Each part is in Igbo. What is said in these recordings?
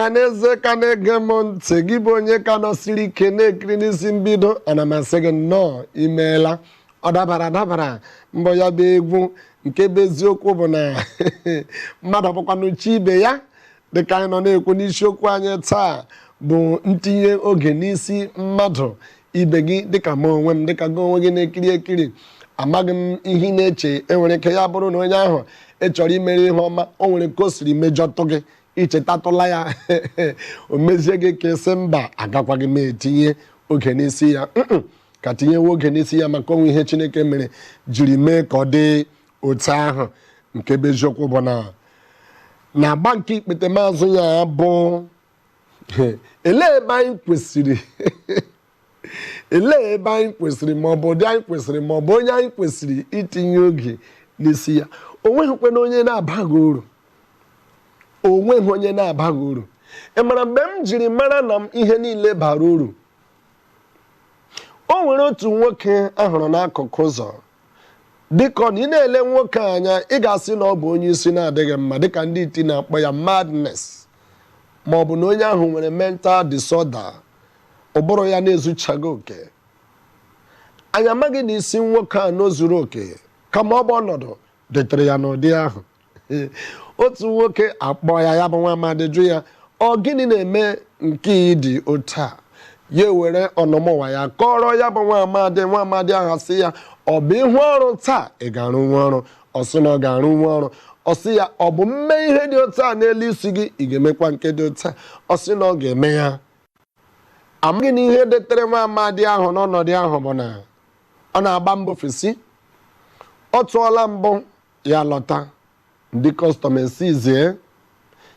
Ọhaneze ka na-ege m ntị, gị bụ onye ka nọsiri ike na-ekiri n'isi mbido, ana m asị gị nnọọ imeela. Ọ dabara mbọ ya bụ egwu nke bụ eziokwu bụ na mmadụ bụkwanụ chi ibe ya, dịka anyị nọ na-ekwu n'isiokwu anyị taa bụ ntinye oge n'isi mmadụ ibe gị, dịka m onwe m, dịka gị onwe gị na-ekiri ekiri. Amaghị m ihe ị na-eche, enwere ike ya bụrụ na onye ahụ ịchọrọ imere ihe ọma, o nwere ka o siri mejọtụ gị, ichetatụla ya o mezie gị ka esi mba agakwaghị m etinye oge n'isi ya. Ka tinyewe oge n'isi ya maka onwe ihe Chineke mere jiri mee ka ọ dị otu ahụ. Nke bụ eziokwu bụ na agba nke ikpete maazụ ya bụ elee ebe anyị kwesịrị ma ọ bụ ụdị anyị kwesịrị ma ọ bụ onye anyị kwesịrị itinye oge n'isi ya. Onweghịkwa na onye na-abaghị uru, onweghị onye na-abaghị uru. Ị mara mgbe m jiri mara na m ihe niile bara uru? O nwere otu nwoke ahụrụ n'akụkụ ụzọ, dịka na ị na-ele nwoke anya ị ga-asị na ọ bụ onye isi na-adịghị mma, dịka ndị iti na-akpọ ya madness, ma ọ bụ na onye ahụ nwere mental disorder, ụbụrụ ya na-ezuchaghị oke. Anyị amaghị na isi nwoke a n'ozuru oke, kama ọ bụ ọnọdụ detere ya n'ụdị ahụ. Otu nwoke akpọ ya bụ nwa amadi jụ ya, ọ gịnị na-eme nke ịdị otu a? Ya ewere ọnụmụwa ya kọrọ ya bụ nwa amadi ahụ sị ya, ọ bụ ihu ọrụ taa ị ga-arụ nwa ọrụ? Ọ sị na ọ ga-arụ nwa ọrụ. Ọ sị ya, ọ bụ mme ihe dị otu a n'elu isi gị, ị ga-emekwa nke dị otu a? Ọ sị na ọ ga-eme ya. Amaghị na ihe detere nwa amadi ahụ n'ọnọdụ ahụ bụ na ọ na-agba mbọ ofesi. Ọ tụọla mbụ ya lọta, ndị kọstọm esizie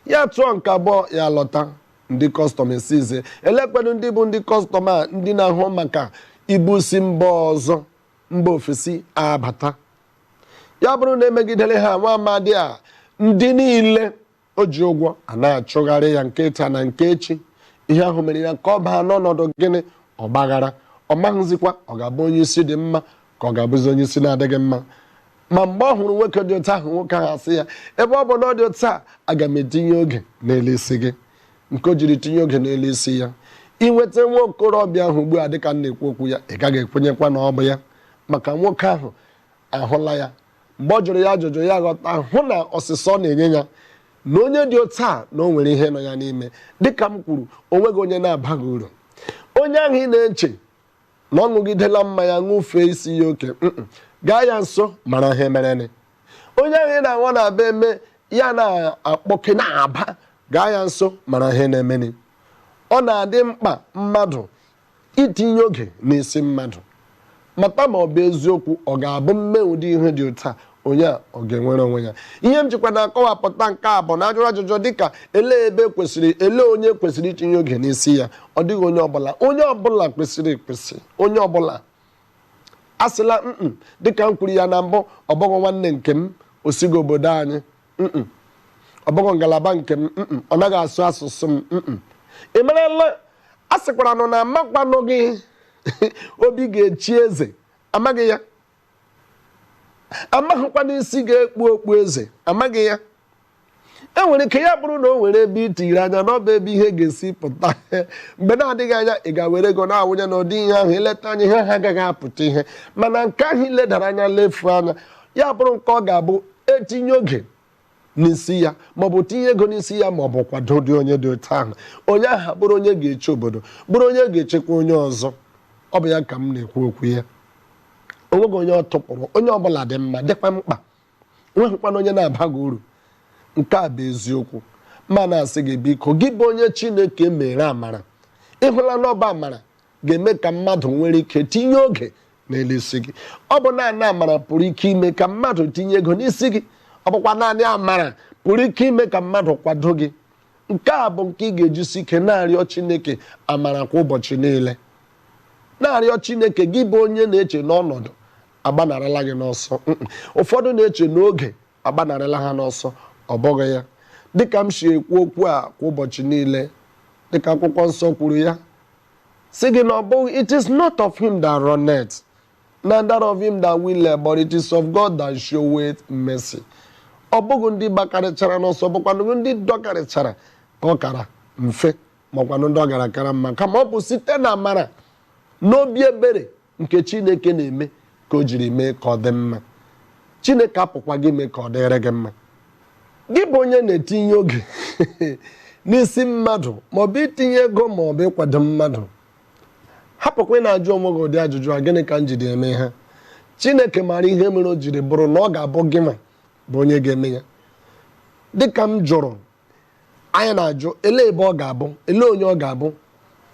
ya tụọ nke abụọ ya lọta, ndị kọstọm esizie. Elekwedu ndị bụ ndị kọstọm a, ndị na-ahụ maka ibu si mba ọzọ, mba ofesi abata. Ya bụrụ na emegidere ha, nwa amadi a, ndị niile o ji ụgwọ a na-achụgharị ya nke taa na nke echi. Ihe ahụ mere ya ka ọ baa n'ọnọdụ gịnị? Ọgbaghara. Ọ maghịzikwa ọ ga-abụ onye isi dị mma ka ọ ga-abụzi onye isi na-adịghị mma. Ma mgbe ọ hụrụ nwoke dị otu ahụ, nwoke ahụ asị ya, ebe ọ bụ na ọ dị otu a, aga m etinye oge n'elu isi gị. Nke o jiri tinye oge n'elu isi ya, inweta nwa okorobịa ahụ ugbu a, dịka m na-ekwu okwu ya, ị gaghị ekwenyekwa na ọ bụ ya, maka nwoke ahụ ahụla ya. Mgbe ọ jụrụ ya ajụjụ, ya ghọta hụ na ọsịsọ na-enye ya na onye dị otu a na o nwere ihe nọ ya n'ime. Dịka m kwuru, o nweghị onye na-abaghị uru. Onye ahụ ị na-eche na ọ ṅụgidela mmanya ṅụfee isi ya oke, gaa ya nso mara ihe mereni. Onye ahụ ị na-anwa na-aba eme ya na-akpọke na-aba, gaa ya nso mara ihe na-emeni. Ọ na-adị mkpa mmadụ itinye oge n'isi mmadụ, mata ma ọ bụ eziokwu ọ ga-abụ mme ụdị ihe dị otu a, onye a ọ ga-enwere onwe ya. Ihe m jikwa na-akọwapụta nke a bụ na ajụrụ ajụjụ dịka ele onye kwesịrị itinye oge n'isi ya. Ọ dịghị onye ọbụla kwesịrị ekwesị. Onye ọbụla asịla dịka m kwuru ya na mbụ, ọ bụghị nwanne nke m, o sigo obodo anyị, ọ bụghị ngalaba nke m, ọ naghị asụ asụsụ m. Ị marala, a sịkwara nọ na amakwanụ gị obi ga-echi eze, amaghị ya. Amaghịkwa n'isi ga-ekpu okpu eze, amaghị ya. Enwere ike ya bụrụ na o nwere ebe itiri anya na ọ bụ ebe ihe ga-esi pụta. Mgbe na-adịghị anya, ị ga-were ego na-awụnye n'ụdị ihe ahụ, ileta anya ihe ha agaghị apụta ihe. Mana nke ahụ iledara anya, lefu anya, ya bụrụ nke ọ ga-abụ etinye oge n'isi ya, maọbụ tinye ego n'isi ya, maọbụ kwado dị onye dị otu ahụ. Onye ahụ bụrụ onye ga-eche obodo, bụrụ onye ga-echekwa onye ọzọ. Ọ bụ ya ka m na-ekwu okwu ya. Onweghị onye ọ tụpụrụ, onye ọbụla dị mma, dịkwa mkpa. Onweghịkwana onye na-abaghị uru. Nke a bụ eziokwu. Ma na-asị gị, biko, gị bụ onye Chineke mere amara, ịhụla na ọba amara ga-eme ka mmadụ nwere ike tinye oge n'elu isi gị. Ọ bụ naanị amara pụrụ ike ime ka mmadụ tinye ego n'isi gị. Ọ bụkwa naanị amara pụrụ ike ime ka mmadụ kwado gị. Nke a bụ nke ị ga-ejisi ike na-arịọ Chineke amara kwa ụbọchị niile. Na-arịọ Chineke, gị bụ onye na-eche n'ọnọdụ agbanarịla gị n'ọsọ. Ụfọdụ na-eche n'oge agbanarịla ha n'ọsọ, ọ bụghị ya. Dịka m si ekwu okwu a kwa ụbọchị niile, dịka akwụkwọ nsọ kwuru ya, sị gị na ọ bụghị, it is not of him that runneth, neither of him that willeth, but it is of God that showeth mercy. Ọ bụghị ndị gbakarịchara n'ọsọ, bụkwa ndị dọkarịchara ka ọ kara mfe makwanụ ndị ọ gara kara mma, kama ọ bụ site na amara n'obi ebere nke Chineke na-eme ka o jiri mee ka ọ dị mma. Chineke apụkwa gị mee ka ọ dịrị gị mma. Gị bụ onye na-etinye oge n'isi mmadụ maọbụ itinye ego maọbụ ịkwado mmadụ, hapụkwa ị na-ajụ onwe gị ụdị ajụjụ a, gịnị ka m jiri eme ha? Chineke maara ihe mere o jiri bụrụ na ọ ga-abụ gị ma bụ onye ga-eme ya. Dịka m jụrụ, anyị na-ajụ elee ebe ọ ga-abụ, elee onye ọ ga-abụ.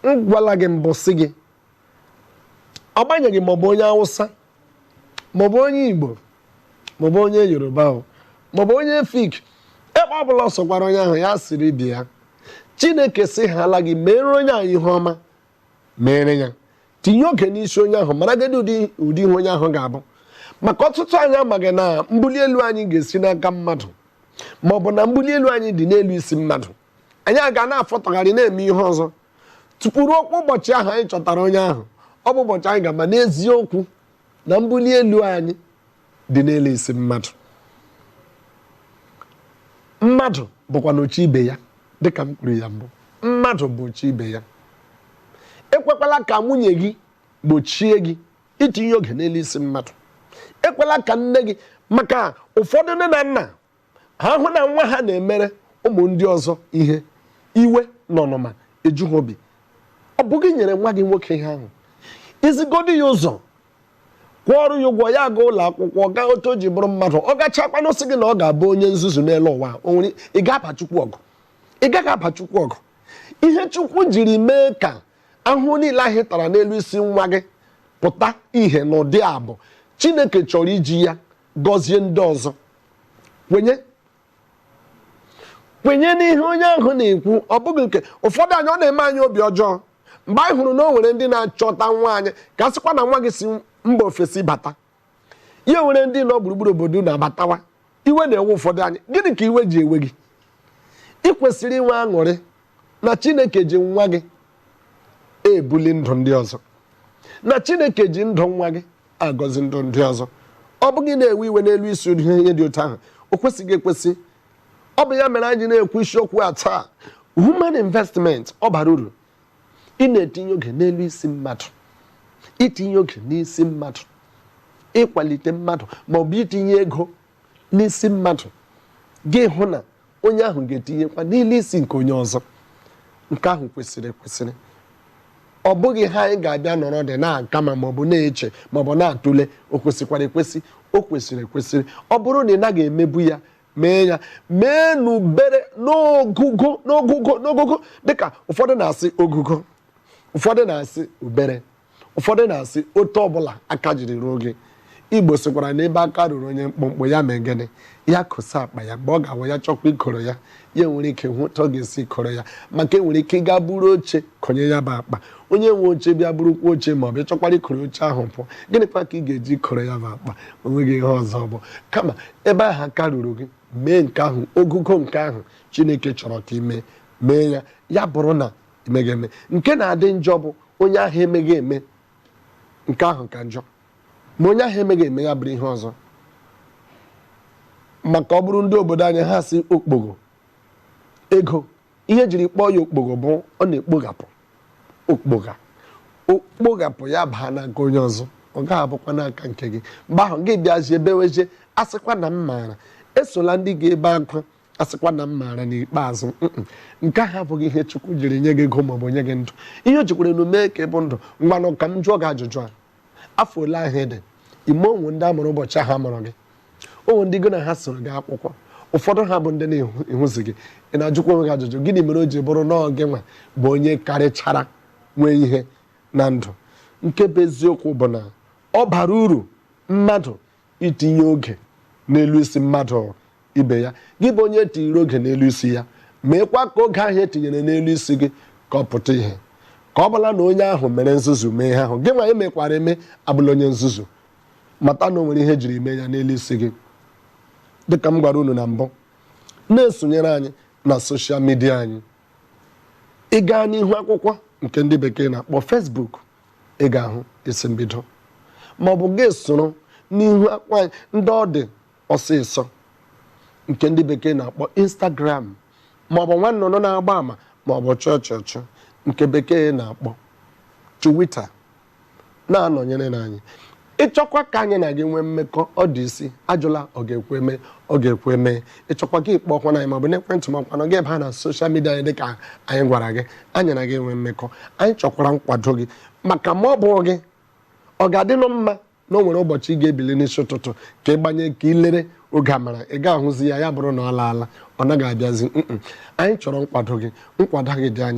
M gwala gị mbụ sị gị, agbanyeghị maọbụ onye Awụsa maọbụ onye Igbo maọbụ onye Yoruba maọbụ onye Efik, ebe ọ bụla ọ sọkwara onye ahụ ya siri ibe ya, Chineke sị ha ala gị mere onye ahụ ihe ọma, mere ya. Tinye oge n'isi onye ahụ, maragide ụdị ihe onye ahụ ga-abụ. Maka ọtụtụ anyị amaghị na mbuli elu anyị ga-esi n'aka mmadụ, maọbụ na mbuli elu anyị dị n'elu isi mmadụ. Anyị aga na-afọtagharị na-eme ihe ọzọ tupu ruo ụbọchị ahụ anyị chọtara onye ahụ. Ọ bụ ụbọchị anyị ga-ama n'eziokwu na mbuli elu anyị dị n'elu isi mmadụ. Mmadụ bụkwa n'ochi ibe ya, dịka m kwuru ya mbụ. Mmadụ bụ ochi ibe ya. Ekwekwala ka nwunye gị gbochie gị itinye oge n'elu isi mmadụ. Ekwela ka nne gị, maka ụfọdụ nne na nna ha hụ na nwa ha na-emere ụmụ ndị ọzọ ihe, iwe na ọnụma ejughị obi. Ọ bụghị nyere nwa gị nwoke ihe ahụ, izigodi ya ụzọ, kwụọrụ ya ụgwọ, ya aga ụlọ akwụkwọ, gaa otu o ji bụrụ mmadụ. Ọ gachakwanụ sị gị na ọ ga-abụ onye nzuzu n'elu ụwa, ị ga-aba Chukwu ọgụ. Ị gaghị aba Chukwu ọgụ. Ihe Chukwu jiri mee ka ahụhụ niile ahụ tara n'elu isi nwa gị pụta ihe n'ụdị a bụ Chineke chọrọ iji ya gọzie ndị ọzọ. Kwenye n'ihe onye ahụ na-ekwu, ọ bụghị nke ụfọdụ anyị. Ọ na-eme anyị obi ọjọọ mgbe anyị hụrụ na o nwere ndị na-achọta nwa anyị, ka a sịkwa na nwa gị si mba ofesi bata. Ihe nwere ndị nọ gburugburu obodo na-abatawa, iwe na-ewe ụfọdụ anyị. Gịnị ka iwe ji ewe gị? Ị kwesịrị inwe aṅụrị na Chineke ji nwa gị ebuli ndụ ndị ọzọ, na Chineke ji ndụ nwa gị agọzi ndụ ndị ọzọ. Ọ bụghị na-ewe iwe n'elu isi ihe dị otu ahụ, o kwesịghị ekwesị. Ọ bụ ya mere anyị na-ekwu isiokwu a taa, human investment. Ọ bara uru ị na-etinye oge n'elu isi mmadụ, itinye oge n'isi mmadụ, ịkwalite mmadụ maọbụ itinye ego n'isi mmadụ. Gị hụ na onye ahụ ga-etinyekwa n'elu isi nke onye ọzọ. Nke ahụ kwesịrị ekwesịrị. Ọ bụghị ha anyị ga-abịa nọrọ dị na-aka maọbụ na-eche maọbụ na-atụle. O kwesịkwara ekwesị, o kwesịrị ekwesịrị. Ọ bụrụ na ị naghị emebu ya, mee ya, mee n'ubere, n'ogugo. Dịka ụfọdụ na-asị ogugo, ụfọdụ na-asị ubere, ụfọdụ na-asị otu ọbụla aka jiri ruo gị. Igbo sịkwara na ebe aka ruru onye mkpụmkpụ ya mee gịnị, ya kosa akpa ya. Mgbe ọ ga-awụ ya chọkwa ikoro ya, ya nwere ike hụ ụtọ ga-esi koro ya, maka enwere ike gaa buru oche konye ya bụ akpa. Onye nwe oche bịa burukwa oche maọbụ ịchọkwara ikoro oche ahụ pụọ, gịnịkwa ka ị ga-eji koro ya bụ akpa? Onweghị ihe ọzọ bụ kama ebe ahụ aka ruru gị, mee nke ahụ, ogugo nke ahụ Chineke chọrọ ka ime, mee ya. Ya bụrụ na imeghị eme, nke na-adị njọ bụ onye ahụ emeghị eme. Nke ahụ ka njọ. Ma onye ahụ emeghị eme ya bụrụ ihe ọzọ. Maka ọ bụrụ ndị obodo anyị, ha si okpogo ego, ihe jiri kpọọ ya okpogo bụ ọ na-ekpoghapụ. Okpoghapụ ya baa n'aka onye ọzọ, ọ gaghị abụkwa n'aka nke gị. Mgbe ahụ gị bịazie bewezie, asịkwa na m maara. Esola ndị ga-ebe akwa asịkwa na m maara n'ikpeazụ. Nke ahụ abụghị ihe Chukwu jiri nye gị ego maọbụ nye gị ndụ. Ihe o jikwere na mee ka ịbụ ndụ. Ngwanụ ka m jụọ gị ajụjụ a, afọ ole ahụ dị ime onwe ndị amụrụ ụbọchị ahụ amụrụ gị? Onwe ndị gị na ha soro gị akwụkwọ, ụfọdụ ha bụ ndị na-ehụzi gị. Ị na-ajụkwa onwe gị ajụjụ, gịnị mere o ji bụrụ na ọ gị nwa bụ onye karịchara nwee ihe na ndụ? Nke bụ eziokwu bụ na ọ bara uru mmadụ itinye oge n'elu isi mmadụ ibe ya. Gị bụ onye etinyere oge n'elu isi ya, meekwa ka oge ahụ etinyere n'elu isi gị ka ọ pụta ihe. Ka ọ bụla na onye ahụ mere nzuzu mee ihe ahụ, gị nwa emekwara eme abụla onye nzuzu. Mata na o nwere ihe jiri mee ya n'elu isi gị. Dịka m gwara unu na mbụ, na-esonyere anyị na soshal midia anyị. Ị gaa n'ihu akwụkwọ nke ndị bekee na-akpọ Facebook, ị ga-ahụ isi mbido, maọbụ gị soro n'ihu akwụkwọ anyị ndị ọ dị ọsịsọ nke ndị bekee na-akpọ Instagram, maọbụ nwa nnụnụ na-agba ama ma ọ bụ chọọchị nke bekee na-akpọ Twitter na-anọnyere n'anyị. Ịchọkwa ka anyị na gị nwee mmekọ ọ dị isi ajụla ọ ga-ekwe mee ịchọkwa gị kpọkwa na anyị maọbụ n'ekwentị ma ọkwanụ gị ebe ha na soshal midia anyị dịka anyị gwara gị anyị na gị nwee mmekọ. Anyị chọkwara nkwado gị maka ma ọ bụ gị ọ ga-adịnụ mma na o nwere ụbọchị ị ga-ebili n'isi ụtụtụ ka ị gbanye ka ị lere oge amara ị ga-ahụzi ya bụrụ na ọ laala ọ naghị abịazi. Anyị chọrọ nkwado gị dị anya